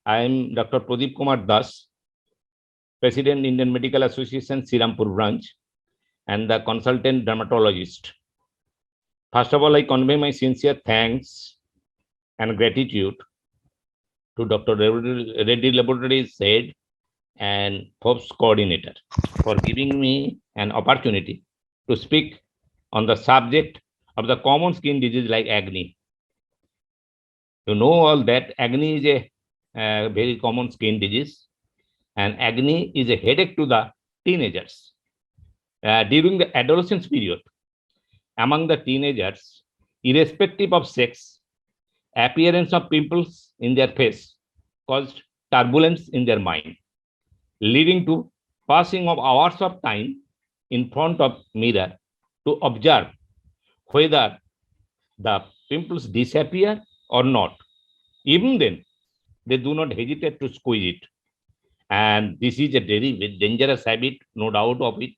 I am Dr. Pradeep Kumar Das, President, Indian Medical Association, Srirampur branch, and the consultant dermatologist. First of all, I convey my sincere thanks and gratitude to Dr. Reddy Laboratories head and FOBS coordinator for giving me an opportunity to speak on the subject of the common skin disease like acne. You know all that acne is a very common skin disease, and acne is a headache to the teenagers. During the adolescence period, among the teenagers, irrespective of sex, appearance of pimples in their face caused turbulence in their mind, leading to passing of hours of time in front of mirror to observe whether the pimples disappear or not. Even then, they do not hesitate to squeeze it. And this is a very dangerous habit, no doubt of it,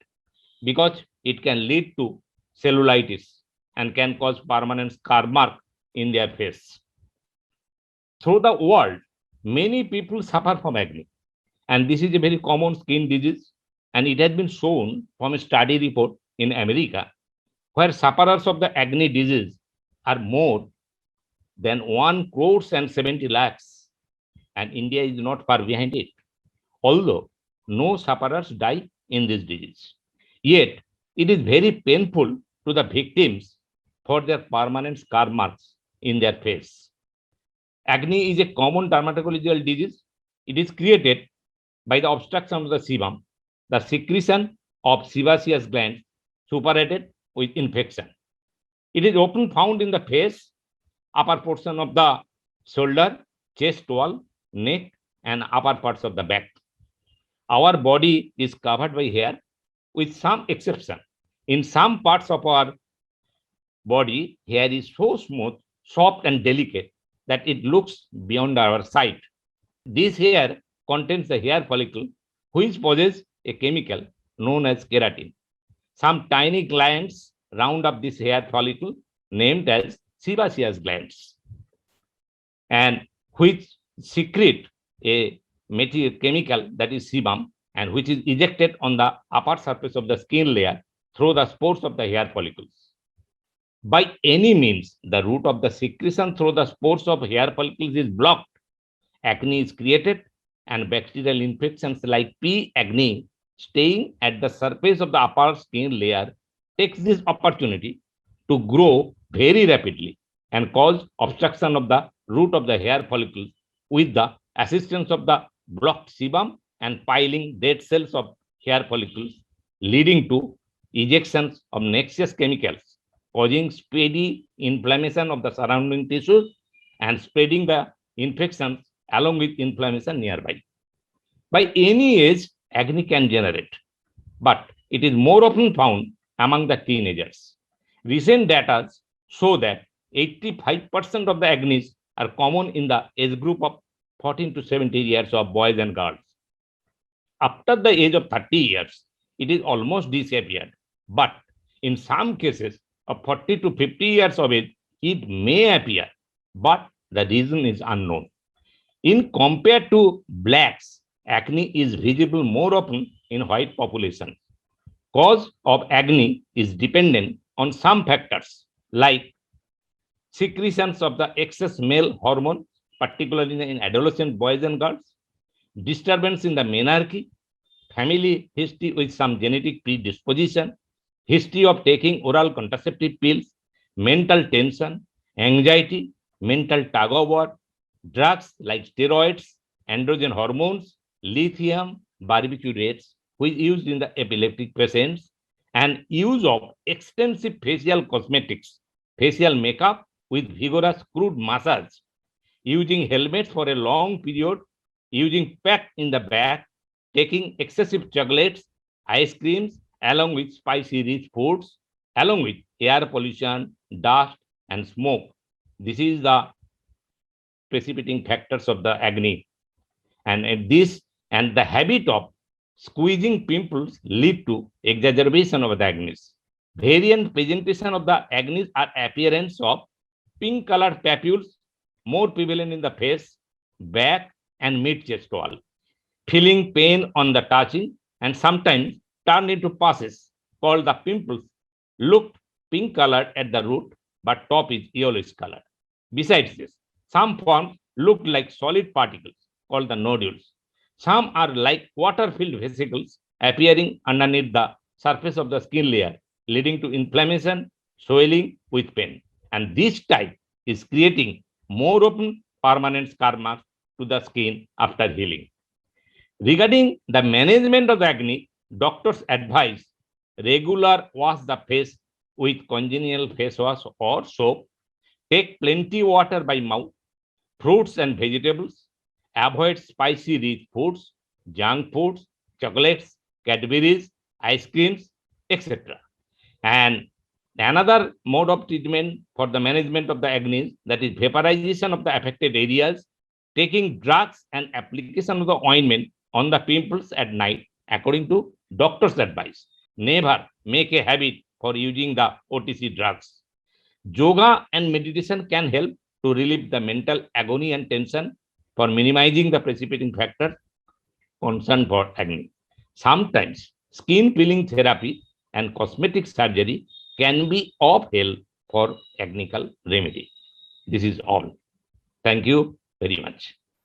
because it can lead to cellulitis and can cause permanent scar mark in their face. Through the world, many people suffer from acne, and this is a very common skin disease, and it has been shown from a study report in America, where sufferers of the acne disease are more than 1 crore and 70 lakhs, and India is not far behind it, although no sufferers die in this disease. Yet, it is very painful to the victims for their permanent scar marks in their face. Acne is a common dermatological disease. It is created by the obstruction of the sebum, the secretion of sebaceous glands suppurated with infection. It is often found in the face, upper portion of the shoulder, chest wall, neck, and upper parts of the back. Our body is covered by hair, with some exception. In some parts of our body, hair is so smooth, soft, and delicate that it looks beyond our sight. This hair contains the hair follicle, which possesses a chemical known as keratin. Some tiny glands round up this hair follicle, named as sebaceous glands, and which secrete a material chemical that is sebum, and which is ejected on the upper surface of the skin layer through the spores of the hair follicles. By any means, the route of the secretion through the spores of hair follicles is blocked. Acne is created, and bacterial infections like P. acne staying at the surface of the upper skin layer takes this opportunity to grow very rapidly and cause obstruction of the root of the hair follicles with the assistance of the blocked sebum and piling dead cells of hair follicles, leading to ejections of noxious chemicals, causing speedy inflammation of the surrounding tissues and spreading the infections along with inflammation nearby. By any age, acne can generate, but it is more often found among the teenagers. Recent data show that 85% of the acne are common in the age group of 14 to 17 years of boys and girls. After the age of 30 years, it is almost disappeared, but in some cases of 40 to 50 years of age, it may appear, but the reason is unknown. In compared to blacks, acne is visible more often in white population. Cause of acne is dependent on some factors like secretions of the excess male hormone, particularly in adolescent boys and girls, disturbance in the menarche, family history with some genetic predisposition, history of taking oral contraceptive pills, mental tension, anxiety, mental tug of war, drugs like steroids, androgen hormones, lithium, barbiturates, which used in the epileptic patients, and use of extensive facial cosmetics, facial makeup with vigorous crude massage, using helmets for a long period, using pack in the back, taking excessive chocolates, ice creams, along with spicy rich foods, along with air pollution, dust, and smoke. This is the precipitating factors of the acne. And this and the habit of squeezing pimples lead to exacerbation of the acne. Variant presentation of the acne are appearance of pink colored papules, more prevalent in the face, back, and mid-chest wall, feeling pain on the touching and sometimes turn into pus called the pimples, looked pink colored at the root, but top is yellowish colored. Besides this, some forms look like solid particles called the nodules. Some are like water-filled vesicles appearing underneath the surface of the skin layer, leading to inflammation, swelling with pain. And this type is creating more open permanent scar marks to the skin after healing. Regarding the management of the acne, doctors advise regular wash the face with congenial face wash or soap. Take plenty water by mouth, fruits and vegetables. Avoid spicy rich foods, junk foods, chocolates, Cadbury's, ice creams, etc. And another mode of treatment for the management of the acne, that is vaporization of the affected areas, taking drugs and application of the ointment on the pimples at night according to doctor's advice. Never make a habit for using the OTC drugs. Yoga and meditation can help to relieve the mental agony and tension for minimizing the precipitating factor concern for acne. Sometimes skin peeling therapy and cosmetic surgery can be of help for acne remedy. This is all. Thank you very much.